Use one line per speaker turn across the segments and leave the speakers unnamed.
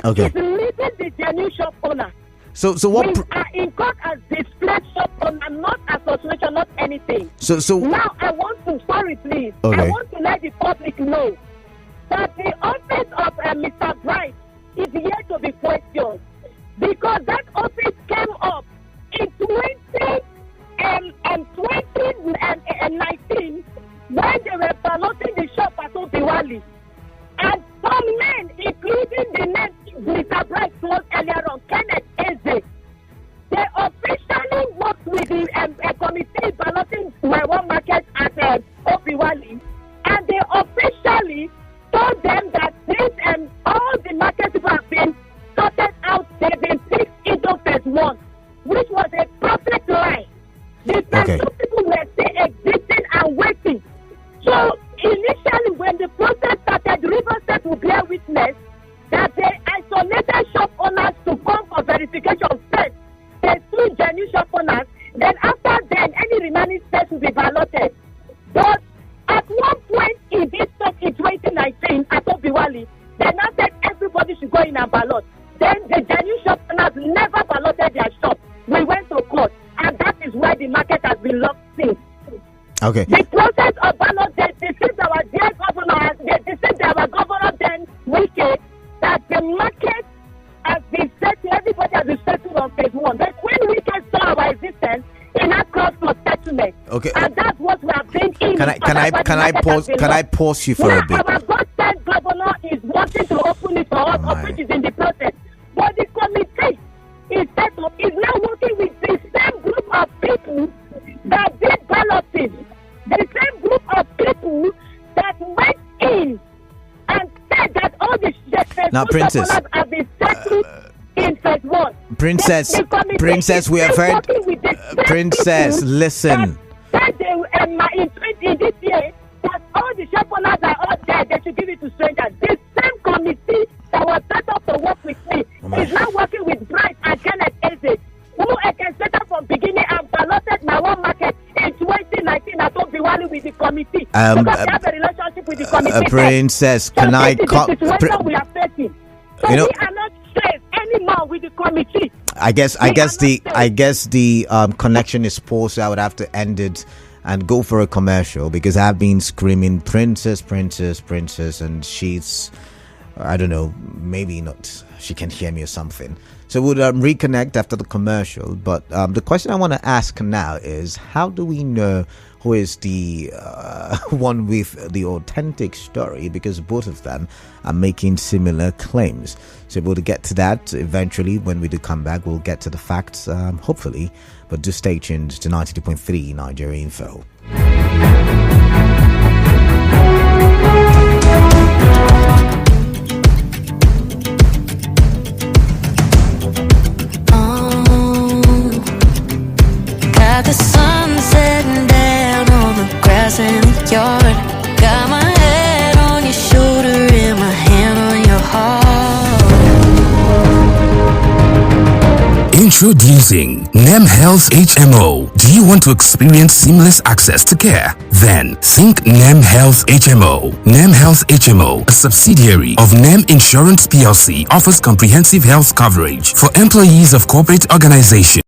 Okay.
is leaving the genuine shop owner.
So what?
We are in court as displaced shop owner, not association, not anything.
So
now I want to, sorry please,
okay.
I want to let the public know that the office of Mr. Bright is yet to be questioned, because that office came up in 2019 when they were balloting the shop at Obiwali. And some men, including the name Mr. Bright was earlier on, Kenneth Eze, they officially worked with the committee balloting my one market at Obiwali, and they officially told them that this all the market people have been sorted out, they've been fixed into phase one, which was a perfect lie. The phase two people were still existing and waiting. So initially, when the process started, River State will bear witness that they isolated shop owners to come for verification first. There's two genuine shop owners. Then after then, any remaining states will be balloted. But at one point in this talk in 2019 at Obiwali, they now said everybody should go in and ballot. Then the genuine shop owners never balloted their shop. We went to court, and that is why the market has been locked since.
Okay.
The process of ballot, they deceived our dear governor, they deceived our governor then, Wike, that the market has been settled, everybody has been settled on phase one. But when Wike saw our existence, he now called for settlement.
Okay.
And that's what we have been in.
Can I pause you for a bit?
Our God-sent governor is wanting to open it for us, of which is in the process. But the committee is set up, is now working with the same group of people that did balloting. The same group of people that went in and said that all the
now, Princess,
have been settled in phase one.
Princess, we have heard. Princess, listen.
That they in this year that all the shop owners are all dead. They should give it to strangers. The same committee that was set up to work with me is now working with Bright and Kenneth Eze, who I can set up from beginning and balloted my one market in 2019 at Obiwali with the committee. Because they have a relationship with the committee.
Princess, can I come?
We are facing. So we are not safe anymore with the committee.
I guess the connection is poor, so I would have to end it and go for a commercial, because I've been screaming princess, and she's, I don't know, maybe not, she can hear me or something. So we'll reconnect after the commercial. But the question I want to ask now is, how do we know who is the one with the authentic story? Because both of them are making similar claims. So we'll get to that eventually. When we do come back, we'll get to the facts, hopefully. But do stay tuned to 92.3 Nigeria Info.
Got the sun setting down on the grass in the yard. Got my head on your shoulder and my hand on your heart.
Introducing NEM Health HMO. Do you want to experience seamless access to care? Then think NEM Health HMO. NEM Health HMO, a subsidiary of NEM Insurance PLC, offers comprehensive health coverage for employees of corporate organizations.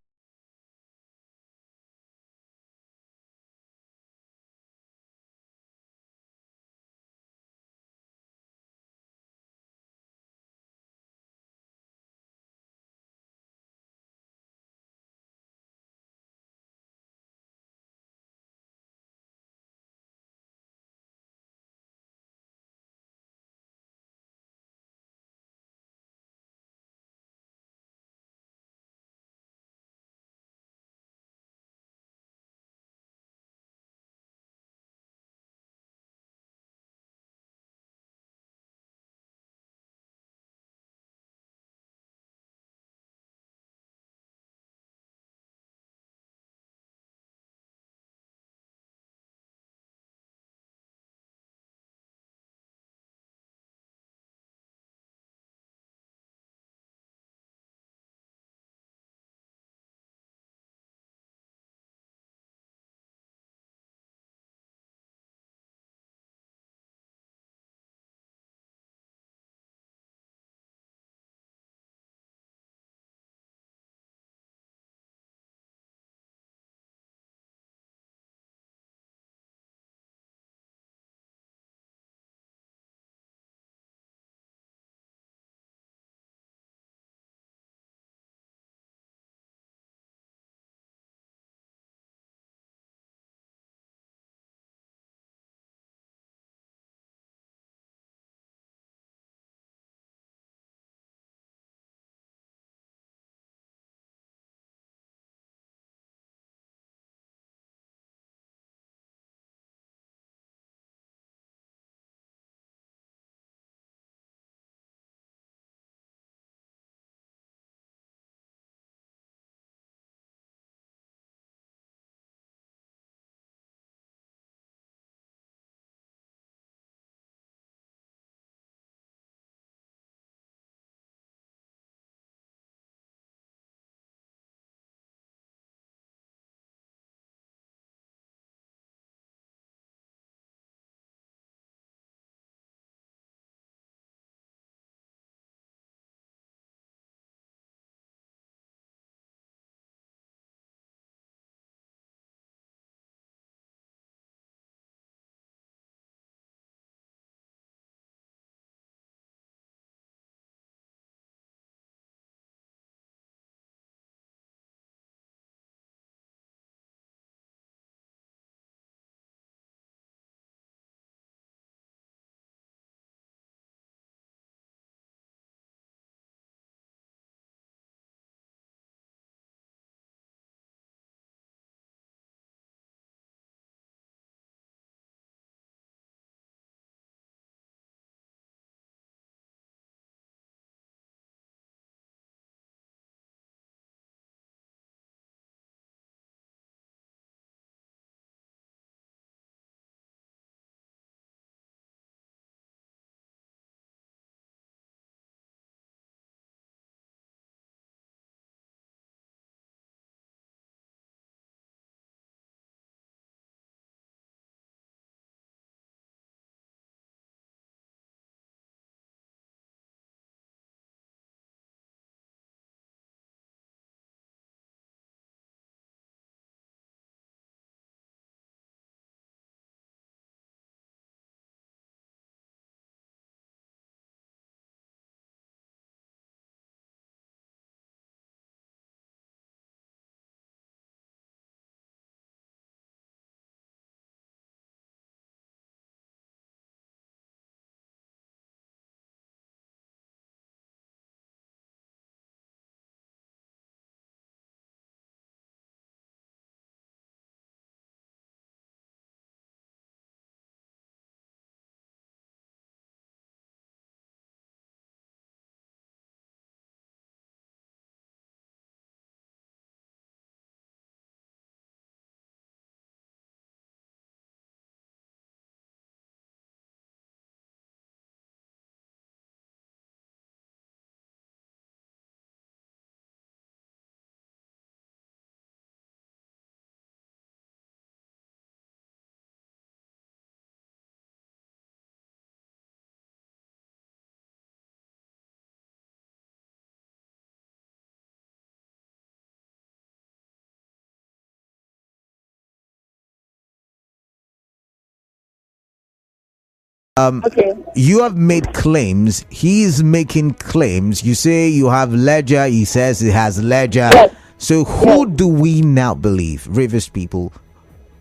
Okay.
You have made claims. He is making claims. You say you have ledger. He says he has ledger.
Yes.
So who do we now believe? Rivers people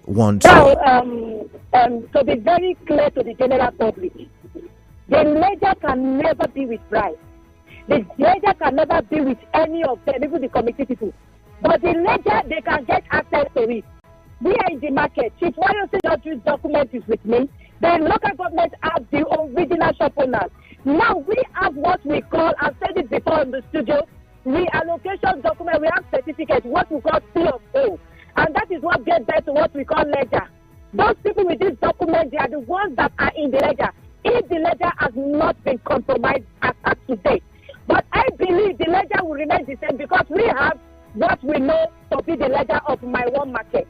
want
Now,
to.
to be very clear to the general public, the ledger can never be with Bright. The ledger can never be with any of them, even the committee people. But the ledger, they can get access to it. We are in the market. Chief George's document is with me. The local government have the original shop owners. Now we have what we call, I've said it before in the studio, reallocation document. We have certificate, what we call C of O. And that is what gets back to what we call ledger. Those people with this document, they are the ones that are in the ledger. If the ledger has not been compromised as of today. But I believe the ledger will remain the same because we have what we know to be the ledger of my one market.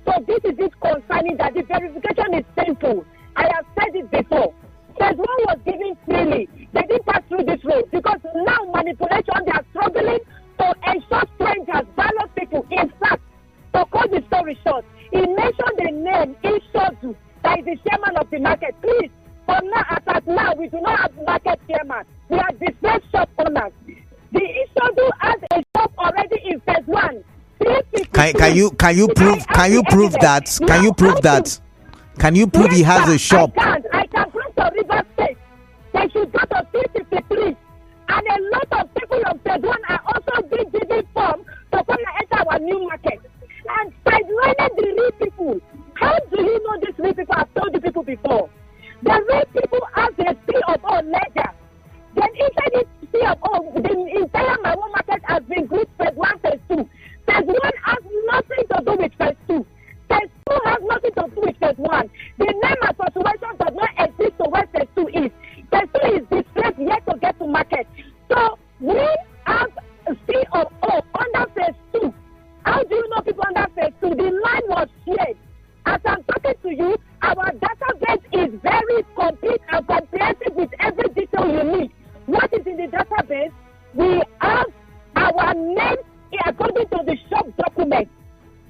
So this is it concerning that the verification is simple. I have said it before. Phase 1 was given freely. They didn't pass through this road because now manipulation, they are struggling to ensure strangers, ballot people. In fact, to cut the story short, he mentioned the name Ishodu, that is the chairman of the market. Please, from now, as at now, we do not have market chairman. We are displaced shop owners. The Ishodu has a shop already in phase 1.
Can you prove that? Can you prove he has a shop?
I can prove to River State. They should go to 353. And a lot of people on phase 1 are also being given form to come and enter our new market. And sidelining the real people. How do you know these real people? I've told you people before. The real people have the C of O ledger. Then inside this C of O, the entire my own market has been grouped phase 1, phase 2. Phase 1 has nothing to do with phase 2. Phase 2 has nothing to do with phase 1. The name association does not exist to where phase 2 is. Phase 2 is displaced yet to get to market. So we have C of O under phase 2. How do you know people under phase 2? The line was shared. As I'm talking to you, our database is very complete and comprehensive with every detail you need. What is in the database? We have our name according to the shop document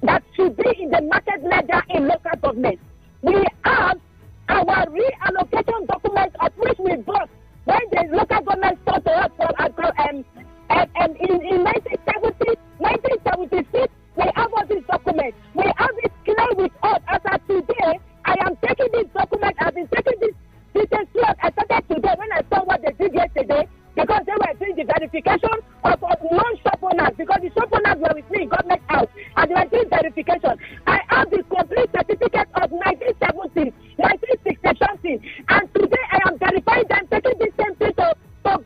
that should be in the market ledger in local government. We have our reallocation document of which we bought when the local government started to us in 1976. We have all these documents. We have it clear with us. As of today, I am taking this document. I've been taking this details through. I started today when I saw what they did yesterday because they were doing the verification of non-shop owners because the shop owners were with me in government house and they were doing verification. I have the complete certificate of 1970, 1960 something, and today I am verifying them, taking this same thing to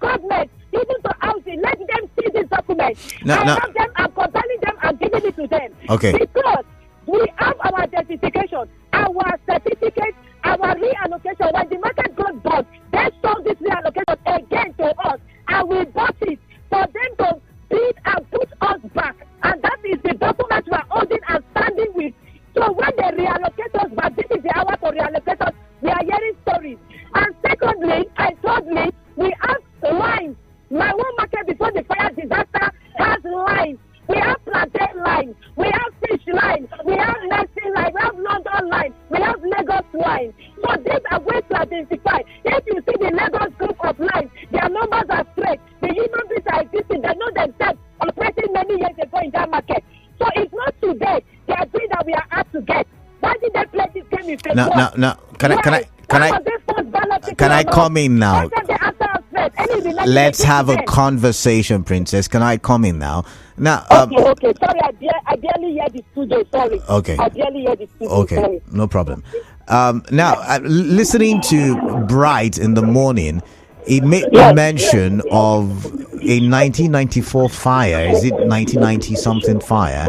government, even to housing. Let them see this document. I have them, I'm compiling them, I'm giving it to them.
Okay.
Because we have our identification, our certificate, our reallocation. When the market got bought, they sold this reallocation again to us, and we bought it for them to bid and put us back. And that is the document we are holding and standing with. So when they reallocate us back, this is the hour to reallocate us. We are hearing stories. And secondly, and thirdly, we have lines. My own market before the fire disaster has lines. We have plantain line, we have fish line, we have nursing line, we have London line, we have Lagos line. So these are ways to identify. If you see the Lagos group of lines, their numbers are straight. The human beings are existing. They know themselves operating many years ago in that market. So it's not today. They are doing that we are asked to get. Why did they play this game in phase 1?
Now, can I come in now? Let's have a conversation, Princess. Can I come in now? Now,
okay. Sorry, I barely hear the studio. Sorry.
Okay.
I barely hear the studio.
Okay,
sorry.
No problem. Now, listening to Bright in the morning, it made mention of a 1994 fire. Is it 1990 something fire?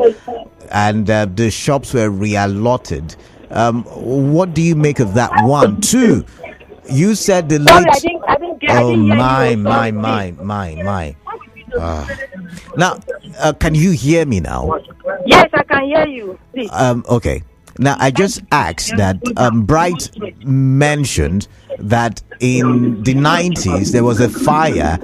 And the shops were reallotted. What do you make of that? 1, 2. You said the late.
Sorry, I didn't get.
Oh my. Now, can you hear me now?
Yes, I can hear you. Please.
Okay. Now, I just asked that Bright mentioned that in the 90s there was a fire,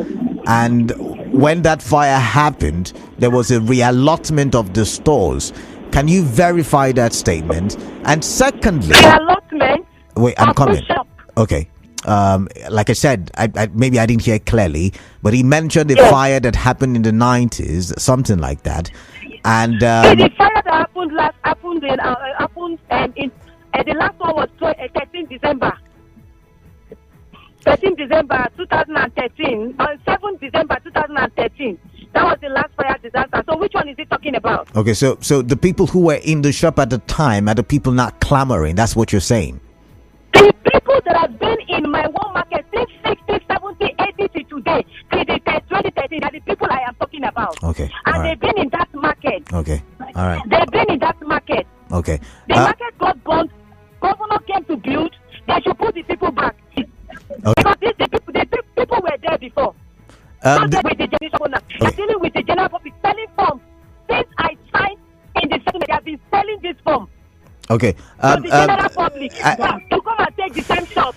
and when that fire happened, there was a reallotment of the stores. Can you verify that statement? And secondly,
reallotment.
Wait, I'm coming. Okay. like I said, maybe I didn't hear clearly, but he mentioned a fire that happened in the 90s, something like that. And
the fire that happened in the last one was 13 December. 13 December 2013, on 7 December 2013. That was the last fire disaster. So which one is he talking about?
Okay, so the people who were in the shop at the time are the people not clamoring. That's what you're saying.
The people that have been in my one market since 60, 70, 80 to today, till the 2013, are the people I am talking about.
Okay.
And they've been in that market.
Okay. All right.
They've been in that market.
Okay.
The market got burned. Governor came to build. They should put the people back. Because the people were there before. With the generation owner. They're dealing with the general public selling forms. Since I signed in the settlement, they have been selling this form.
Okay.
To the general public. To come and take the same shop.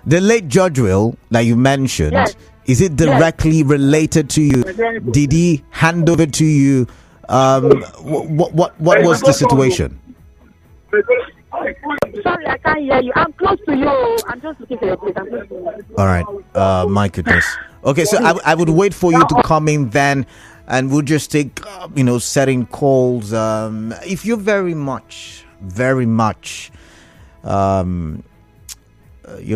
The late Georgewill that you mentioned,
yes.
Is it directly related to you? Did he hand over to you? What was the situation?
Sorry, I can't hear you. I'm close to you. I'm just looking for your place.
All right. My goodness. Okay, so I would wait for you to come in then, and we'll just take, setting calls. If you're very much, you're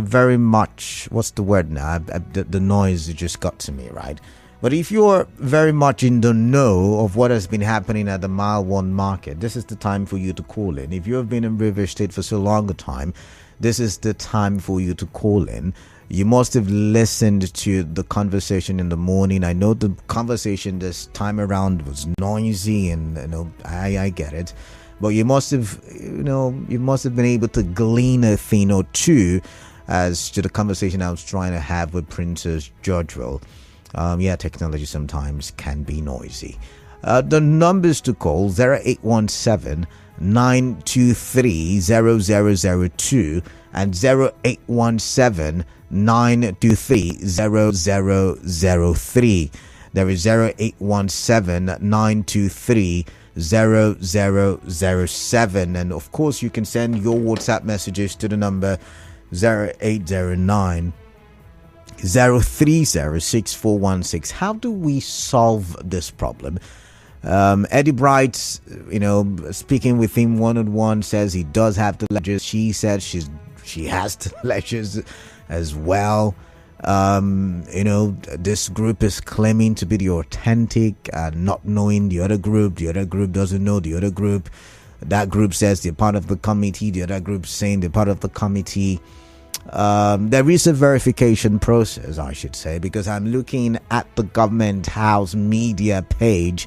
very much, what's the word now? The noise just got to me, right? But if you're very much in the know of what has been happening at the Mile 1 market, this is the time for you to call in. If you have been in River State for so long a time, this is the time for you to call in. You must have listened to the conversation in the morning. I know the conversation this time around was noisy, and I get it. But you must have been able to glean a thing or two as to the conversation I was trying to have with Princess Georgewill. Technology sometimes can be noisy. The numbers to call 0817 923 0002 and 0817 923 0003. There is 0817 923 0007, and of course you can send your WhatsApp messages to the number 0809 0306416. How do we solve this problem? Eddie Bright, speaking with him one-on-one, says he does have the ledgers. She said she has the ledgers as well. This group is claiming to be the authentic, not knowing the other group. The other group doesn't know the other group. That group says they're part of the committee. The other group saying they're part of the committee. There is a verification process, I should say, because I'm looking at the Government House media page,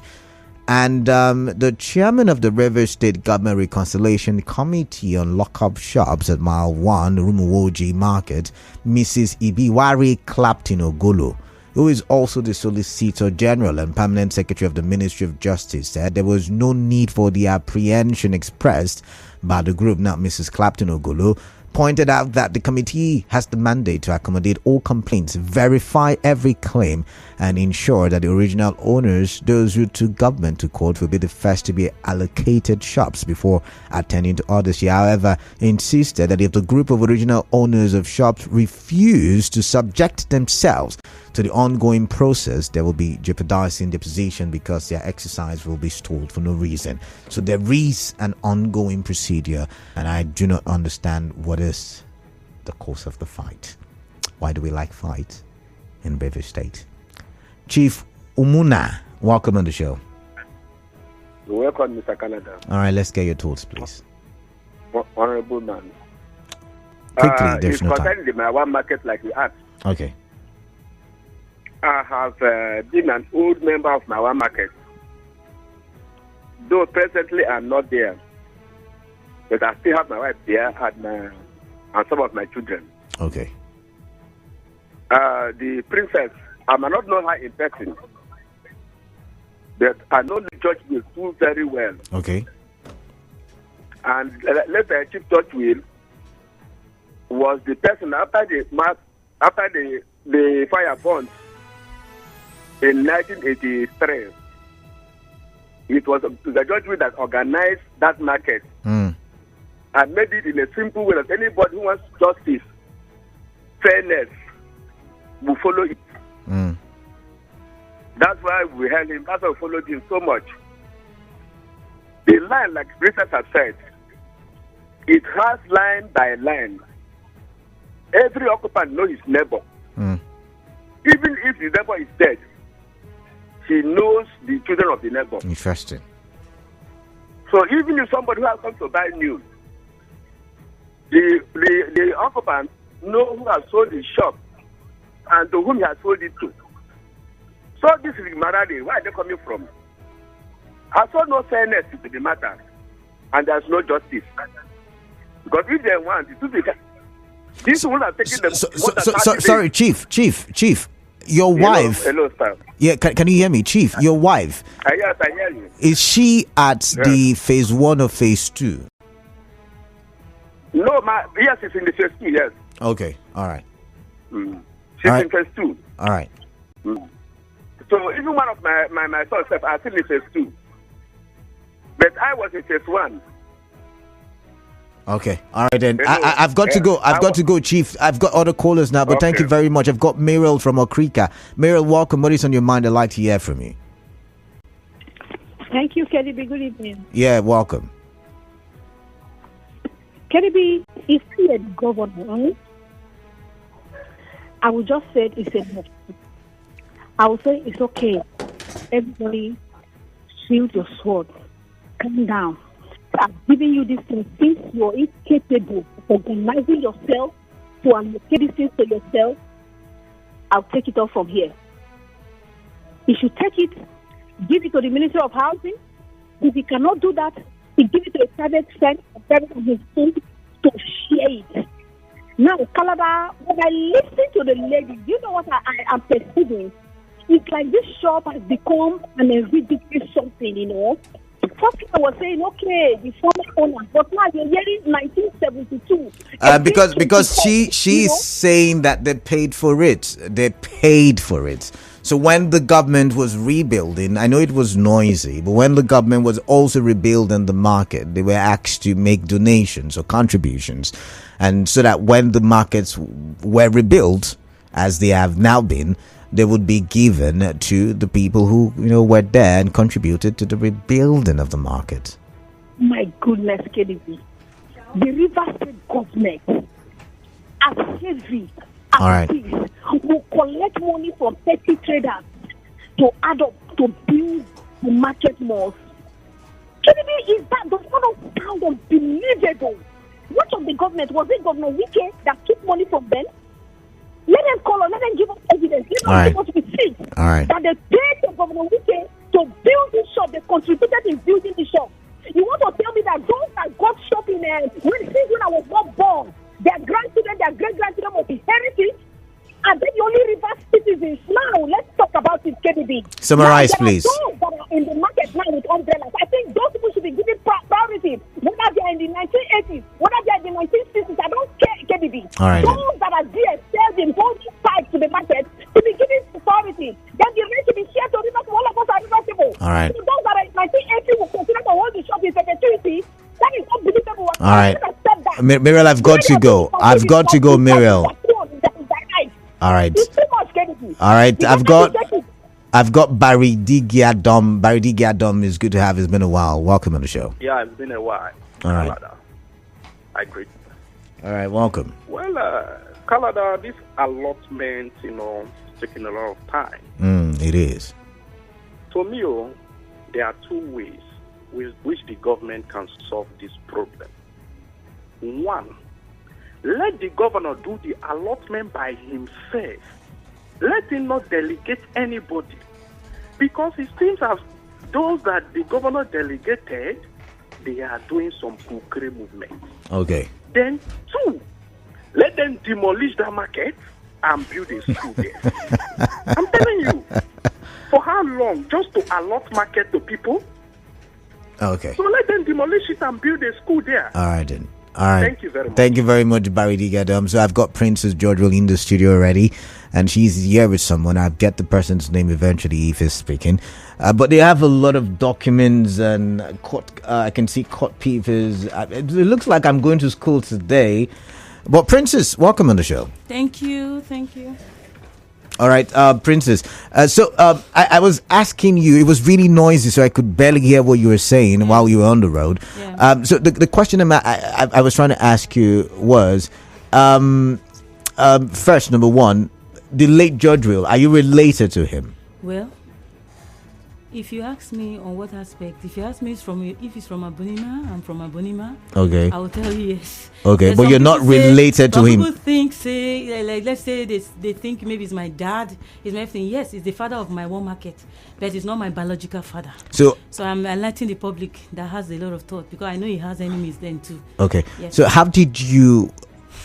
and the chairman of the River State Government Reconciliation Committee on Lockup Shops at Mile 1, Rumuwoji Market, Mrs. Ibiwari Clapton-Ogolo, who is also the Solicitor General and Permanent Secretary of the Ministry of Justice, said there was no need for the apprehension expressed by the group. Now, Mrs. Clapton-Ogolo pointed out that the committee has the mandate to accommodate all complaints, verify every claim, and ensure that the original owners, those who took government to court, will be the first to be allocated shops before attending to others. She, however, insisted that if the group of original owners of shops refuse to subject themselves to the ongoing process, they will be jeopardizing their position because their exercise will be stalled for no reason. So there is an ongoing procedure, and I do not understand what is the course of the fight. Why do we like fight in River State? Chief Umuna, welcome on the show.
Welcome, Mr. Canada.
All right, let's get your thoughts, please.
Honorable man.
Quickly, there's no time.
Concerning my one market, like you asked.
Okay.
I have been an old member of my one market. Though presently I'm not there, but I still have my wife there and some of my children.
Okay.
The princess, I may not know her in person, but I know the Georgewill too very well.
Okay.
And let's say Chief Georgewill was the person after the fire burnt in 1983. It was the Georgewill that organized that market and made it in a simple way that anybody who wants justice fairness will follow it.
Mm.
That's why we held him. That's why we followed him so much. The line, like Princess has said, it has line by line. Every occupant knows his neighbor.
Mm.
Even if the neighbor is dead, he knows the children of the neighbor.
Interesting.
So even if somebody who has come to buy news, the occupant know who has sold his shop and to whom he has sold it to. So this is Maradi. Where are they coming from? I saw no fairness to the matter, and there's no justice. Because if they want, it will be this will have taken them.
Sorry, Chief. Your wife.
Hello, sir.
Yeah, can you hear me, Chief? Your wife.
Yes, I hear you.
Is she at the phase 1 or phase 2?
No, yes, it's in the phase 2. Yes.
Okay. All right.
She's in phase 2.
All right.
So even one of my sons are still in phase 2. But I was in phase 1.
Okay. All right then. I've got to go. I've got to go, Chief. I've got other callers now, but thank you very much. I've got Meryl from Okrika. Meryl, welcome. What is on your mind? I'd like to hear from you.
Thank you, Kelly B. Good evening.
Yeah, welcome.
Kelly B, if he had governor, I would just say it's enough. I would say it's okay. Everybody, shield your sword. Calm down. I'm giving you this thing since you're incapable of organizing yourself to allocate these things to yourself. I'll take it off from here. If you take it, give it to the Ministry of Housing. If he cannot do that, he give it to a private friend, a private on his own to share it. Now, Kalada, when I listen to the lady, you know what I am perceiving? It's like this shop has become an ridiculous something, you know. First I was saying, okay, the former owner, but now you're hearing 1972.
Because she's saying that they paid for it. They paid for it. So when the government was rebuilding, I know it was noisy, but when the government was also rebuilding the market, they were asked to make donations or contributions. And so that when the markets were rebuilt, as they have now been, they would be given to the people who, were there and contributed to the rebuilding of the market.
My goodness, KDB. The River State government, as heavy as this, will collect money from petty traders to add up to build the market malls. KDB, does not sound unbelievable. What of the government? Was it Governor Wike that took money from them? Let them call us, let them give us evidence. Let them give us receipts that they paid the Governor Wike to build this shop. They contributed in building the shop. You want to tell me that those that got shop in when I was not born, their grandchildren, their great-grandchildren must inherit it? And then the only reverse citizens. Now, let's talk about it, KDB.
Summarize, please.
Those that are in the market now with umbrellas, I think those people should be given priority. Whether they are in the 1980s, whether they are in the 1960s, I don't care, KDB.
All right,
those that are there selling holding pipes to the market to be given priority. Then the rest will be shared to rivers. All of us are reversible.
All right.
So those that are in 1980 will consider to hold the shop in perpetuity. That is unbelievable.
All right. Muriel, I've got to go. Muriel. All right. All right. I've got Barry Digiadom. Barry Digiadom is good to have. It's been a while. Welcome on the show.
Yeah, it's been a while.
All right.
Kalada. I agree.
All right. Welcome.
Well, Kalada, this allotment, is taking a lot of time.
It is.
To me, there are two ways with which the government can solve this problem. One, let the governor do the allotment by himself. Let him not delegate anybody. Because it seems as those that the governor delegated, they are doing some kukri movement.
Okay.
Then two, let them demolish the market and build a school there. I'm telling you, for how long? Just to allot market to people?
Okay.
So let them demolish it and build a school there.
All right then. All right.
Thank you very much.
Thank you very much, Barry Digadam. So I've got Princess Georgewill in the studio already, and she's here with someone. I'll get the person's name eventually if he's speaking. But they have a lot of documents and court. I can see court papers. It looks like I'm going to school today. But Princess, welcome on the show.
Thank you.
All right, Princess. I was asking you, it was really noisy, so I could barely hear what you were saying while you were on the road.
Yeah.
So the question I was trying to ask you was, first, number one, the late Georgewill, are you related to him?
Well, if you ask me on what aspect, if you ask me if he's from Abonima, I'm from Abonima.
Okay.
I will tell you yes.
Okay,
There's
but you're not related to him.
Some people think, like let's say they think maybe it's my dad, it's my everything. Yes, it's the father of my one market, but it's not my biological father. So I'm enlightening the public that has a lot of thought, because I know he has enemies then too.
Okay.
Yes.
So how did you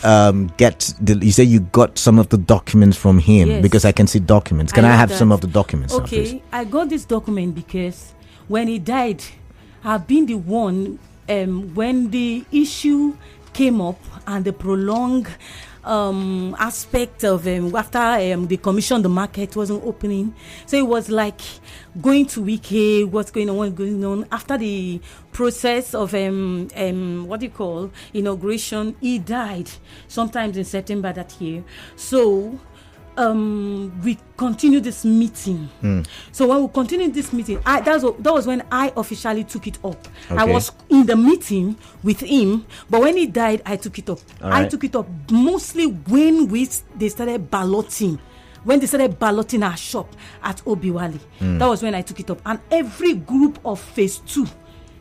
you say you got some of the documents from him?
Yes.
Because I can see documents. Can I have
that.
some of the documents?
Okay,
now, please?
I got this document because when he died, I've been the one when the issue came up and the prolonged aspect of after the commission, the market wasn't opening, so it was like going to wiki, what's going on after the process of inauguration. He died sometimes in September that year, so we continued this meeting. So when we continued this meeting, that was when I officially took it up.
Okay.
I was in the meeting with him, but when he died, I took it up. I took it up mostly when they started balloting. When they started balloting our shop at Obiwali, that was when I took it up. And every group of phase 2,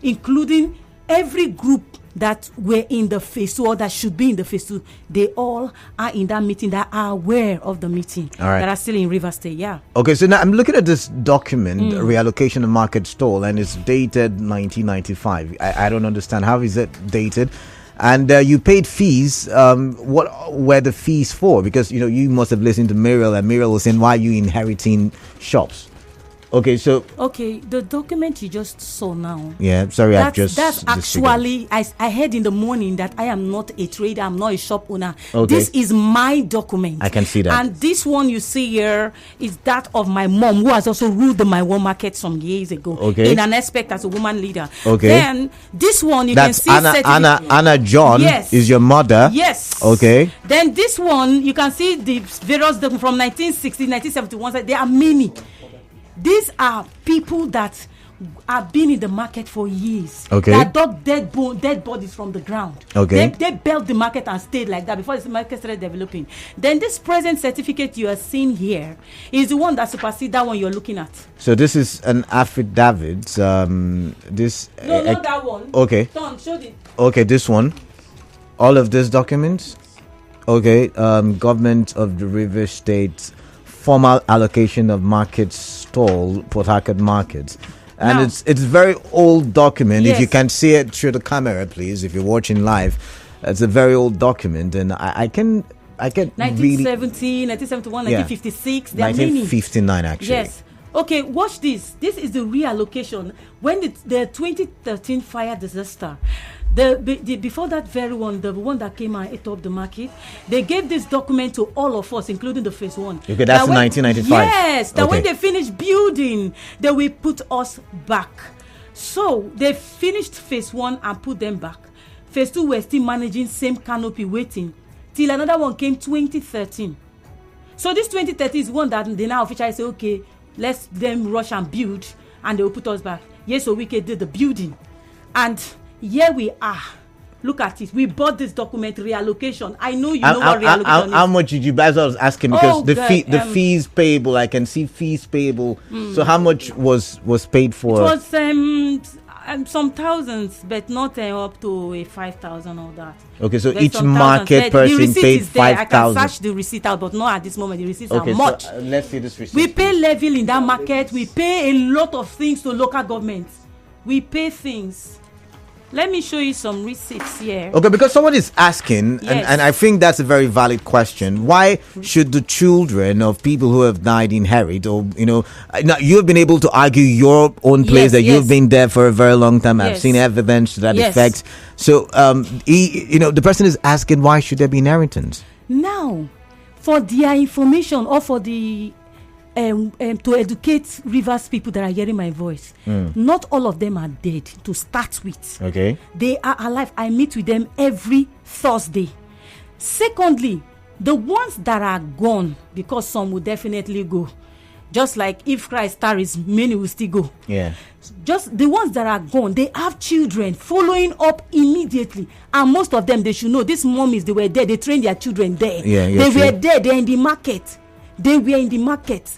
including every group that were in the phase 2 or that should be in the phase 2, they all are in that meeting, that are aware of the meeting, that are still in River State. Yeah.
Okay, so now I'm looking at this document, reallocation of market stall, and it's dated 1995. I don't understand. How is it dated? And you paid fees. What were the fees for? Because you must have listened to Muriel, and Muriel was saying, "Why are you inheriting shops?" Okay, so
the document you just saw now.
Yeah, sorry,
that's actually I heard in the morning that I am not a trader, I'm not a shop owner.
Okay.
This is my document.
I can see that.
And this one you see here is that of my mom, who has also ruled the my one market some years ago.
Okay.
In an aspect as a woman leader.
Okay.
Then this one you
that's
can see
Anna John.
Yes.
Is your mother?
Yes.
Okay.
Then this one you can see the various from 1960, 1971. There are many. These are people that have been in the market for years.
Okay.
That dug dead bodies from the ground.
Okay.
They built the market and stayed like that before the market started developing. Then this present certificate you are seeing here is the one that supersedes that one you're looking at.
So this is an affidavit. Not
that one.
Okay.
Tom, show it.
Okay, this one. All of these documents. Okay. Government of the River State. Formal allocation of market stall, Port Harcourt markets, and
now,
it's very old document.
Yes.
If you can see it through the camera, please. If you're watching live, it's a very old document, and I can
1970, 1971, 1956. There are many.
1959 actually.
Yes. Okay, watch this. This is the reallocation when the 2013 fire disaster. Before that very one, the one that came and ate up the market, they gave this document to all of us, including the phase 1.
Okay, that's 1995.
Yes, that when they finished building, they will put us back. So they finished phase 1 and put them back. Phase 2 were still managing same canopy waiting till another one came 2013. So this 2013 is one that they now officially say, okay, let's them rush and build, and they will put us back. Yes, so we did the building, and here we are. Look at it. We bought this document, reallocation. I know you know what reallocation is.
How much did you buy? As I was asking, because the fees payable, I can see fees payable. So how much was paid for?
It was some thousands, but not up to 5,000 or that.
Okay, so
but
each market person paid 5,000.
I can search the receipt out, but not at this moment. The receipts are much.
So, let's see this receipt.
We pay level in that market. We pay a lot of things to local governments. We pay things. Let me show you some receipts here.
Okay, because someone is asking, and I think that's a very valid question. Why should the children of people who have died inherit? Or, now you've been able to argue your own place that you've been there for a very long time. I've seen evidence to that effect. So, the person is asking, why should there be inheritance?
Now, for their information or for the to educate Rivers people that are hearing my voice, not all of them are dead to start with.
Okay,
they are alive. I meet with them every Thursday. Secondly, the ones that are gone, because some will definitely go, just like if Christ tarries, many will still go.
Yeah.
Just the ones that are gone, they have children following up immediately, and most of them, they should know, these mommies, they were there, they trained their children there. They were there, they're in the market. They were in the market.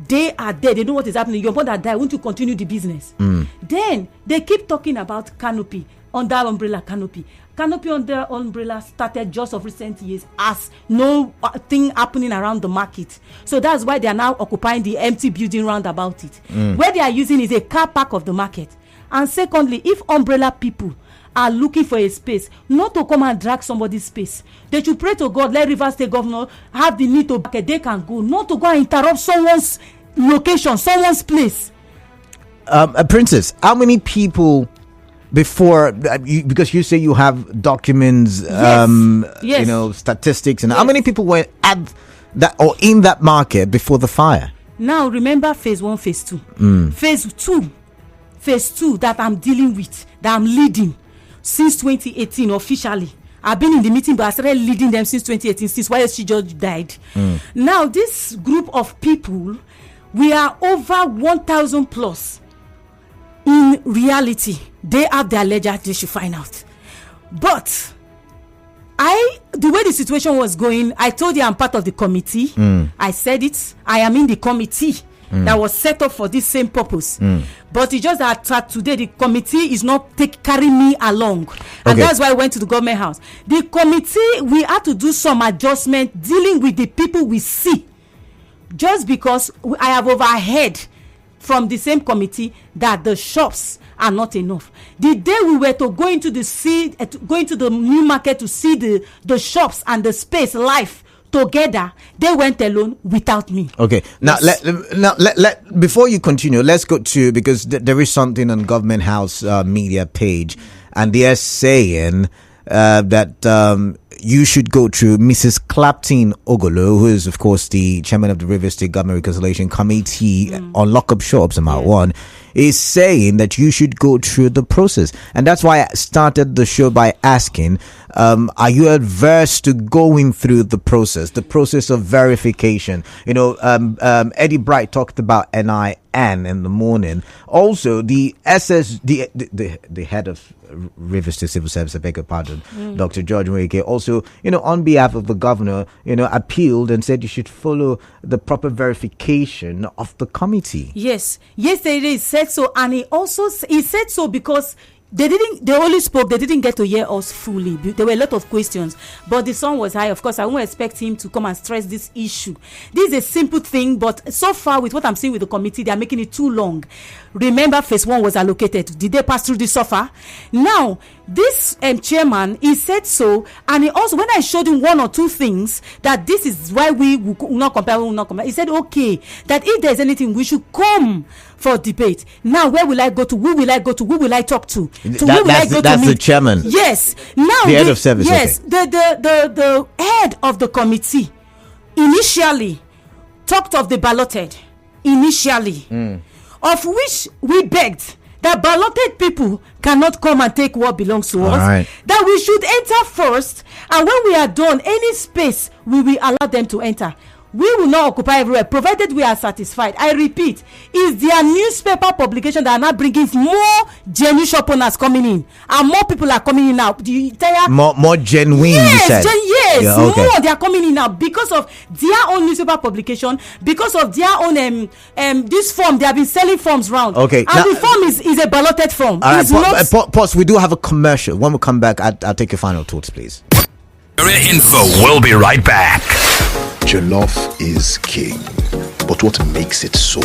They are there, they know what is happening. Your mother died, won't you continue the business? Then they keep talking about canopy, under umbrella canopy. Canopy under umbrella started just of recent years as no thing happening around the market. So that's why they are now occupying the empty building round about it. Where they are using is a car park of the market. And secondly, if umbrella people are looking for a space, not to come and drag somebody's space, they should pray to God, let Rivers State Governor have the need to, they can go, not to go and interrupt someone's location, someone's place.
Princess, how many people before, because you say you have documents,
yes.
Statistics, and how many people were at that or in that market before the fire?
Now remember phase 1, phase 2. Phase 2 that I'm dealing with, that I'm leading since 2018 officially. I've been in the meeting, but I started leading them since 2018, since YSC George died. Now this group of people, we are over 1,000 plus. In reality, they have their ledger, they should find out. But the way the situation was going, I told you I'm part of the committee. I said it. I am in the committee that was set up for this same purpose. But it's just that today the committee is not carrying me along. And that's why I went to the government house. The committee, we had to do some adjustment dealing with the people we see. Just because I have overheard from the same committee that the shops are not enough. The day we were to go into the new market to see the shops and the space live together, they went alone without me.
Okay, now let before you continue, let's go to, because there is something on Government House media page, and they are saying that you should go through Mrs. Clapton Ogolo, who is, of course, the chairman of the Rivers State Government Reconciliation Committee on Lockup Shops, about one, is saying that you should go through the process. And that's why I started the show by asking, are you adverse to going through the process of verification? Eddie Bright talked about NIN in the morning. Also, the head of Rivers State Civil Service, I beg your pardon, Dr. Georgewill, also, on behalf of the governor, appealed and said you should follow the proper verification of the committee.
Yes, yesterday he said so, and he said so because they only spoke, they didn't get to hear us fully. There were a lot of questions, but the sun was high. Of course, I won't expect him to come and stress this issue. This is a simple thing, but so far with what I'm seeing with the committee, they are making it too long. Remember, phase 1 was allocated. Did they pass through the suffer? Now, this chairman, he said so, and he also, when I showed him one or two things, that this is why we will not compare, he said, okay, that if there's anything, we should come for debate. Now, where will I go to? Who will I go to? Who will I talk to?
That's the chairman.
Yes. Now,
the head of service.
Yes, okay. The head of the committee initially talked of the balloted initially, of which we begged that balloted people cannot come and take what belongs to us. Right. That we should enter first, and when we are done, any space we will allow them to enter. We will not occupy everywhere, provided we are satisfied. I repeat, it's their newspaper publication that are now bringing more genuine shop owners coming in, and more people are coming in now. The entire
more genuine.
Yes, more they are coming in now because of their own newspaper publication, because of their own this form. They have been selling forms round.
Okay,
and now, the form is a balloted form.
All right, pause. We do have a commercial. When we come back, I'll take your final thoughts, please.
Career Info will be right back.
Jollof is king, but what makes it so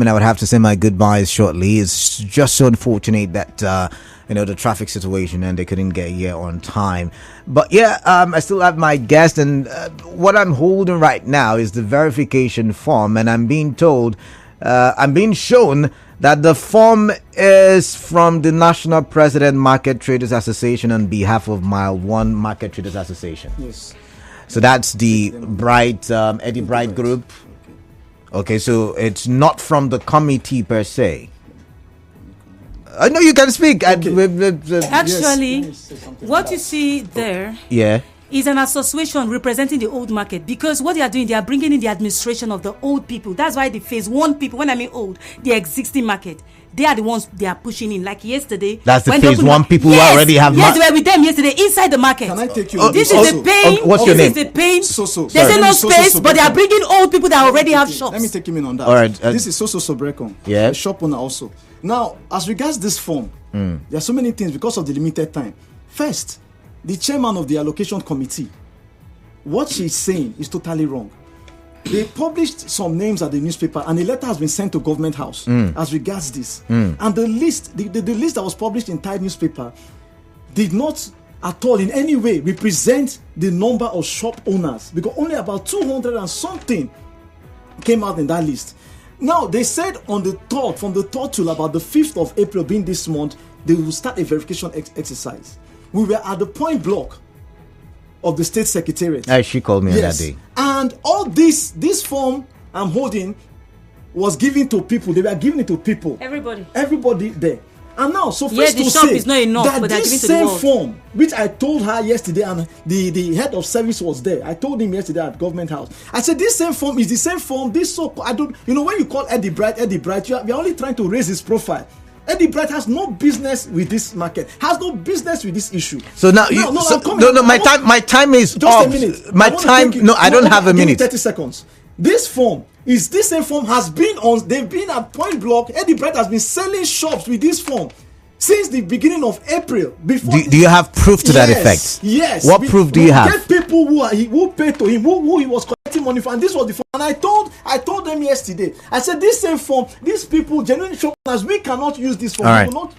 time, and I would have to say my goodbyes shortly. It's just so unfortunate that the traffic situation and they couldn't get here on time. But yeah, I still have my guest, and what I'm holding right now is the verification form, and I'm being told, I'm being shown that the form is from the National President Market Traders Association on behalf of Mile 1 Market Traders Association.
Yes.
So that's the Eddie Bright group. Okay, so it's not from the committee per se. I know you can speak.
Okay.
Actually,
Yes.
what you see there
Yeah.
is an association representing the old market, because what they are doing, they are bringing in the administration of the old people. That's why the phase 1 people, when I mean old, the existing market, they are the ones they are pushing in. Like yesterday,
That's the
when
phase 1 people who already have.
Yes, they were with them yesterday inside the market.
Can I take you?
This is the pain.
what's your
This
name?
is the pain.
So.
There's no
So,
space, but they are
Sobrekon.
bringing old people that already have shops.
Let me take him in on that.
All right,
This is Soso Sobrekon.
Yeah.
A shop owner also. Now, as regards this form, there are so many things because of the limited time. First, the chairman of the allocation committee, what she's saying is totally wrong. They published some names at the newspaper, and a letter has been sent to Government House as regards this. And the list, the list that was published in Tide newspaper, did not at all in any way represent the number of shop owners, because only about 200 and something came out in that list. Now, they said on the 3rd, from the 3rd till about the 5th of April, being this month, they will start a verification exercise. We were at the point block of the state secretariat.
She called me on that day.
And all this form I'm holding was given to people. They were giving it to people. Everybody there. And now, so first
the
to
shop
say
is not enough,
that
but they're
this
giving to the
same
world.
form, which I told her yesterday, and the head of service was there. I told him yesterday at Government House. I said this same form is the same form. This so I don't. When you call Eddie Bright, we are only trying to raise his profile. Eddie Bright has no business with this market. Has no business with this issue.
So now my time is
just
up.
a minute.
My time. No, I don't have a
Give me
minute.
30 seconds. This same form has been on. They've been at Point Block. Eddie Bright has been selling shops with this form since the beginning of April. Before
Do you have proof to that effect?
Yes.
What proof do you have?
Get people who paid to him, who he was collecting money from, and this was the form. And I told them yesterday. I said this same form, these people, genuine shoppers, we cannot use this form.
All right.
We will not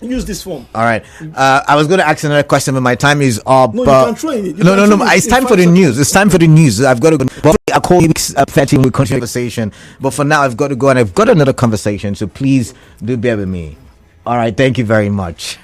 use this form.
All right. I was going to ask another question, but my time is up.
No, you can throw in it.
No. It's time for the news. It's time for the news. I've got to go. I'll call you 30. We'll continue the conversation. But for now, I've got to go, and I've got another conversation. So please do bear with me. All right. Thank you very much.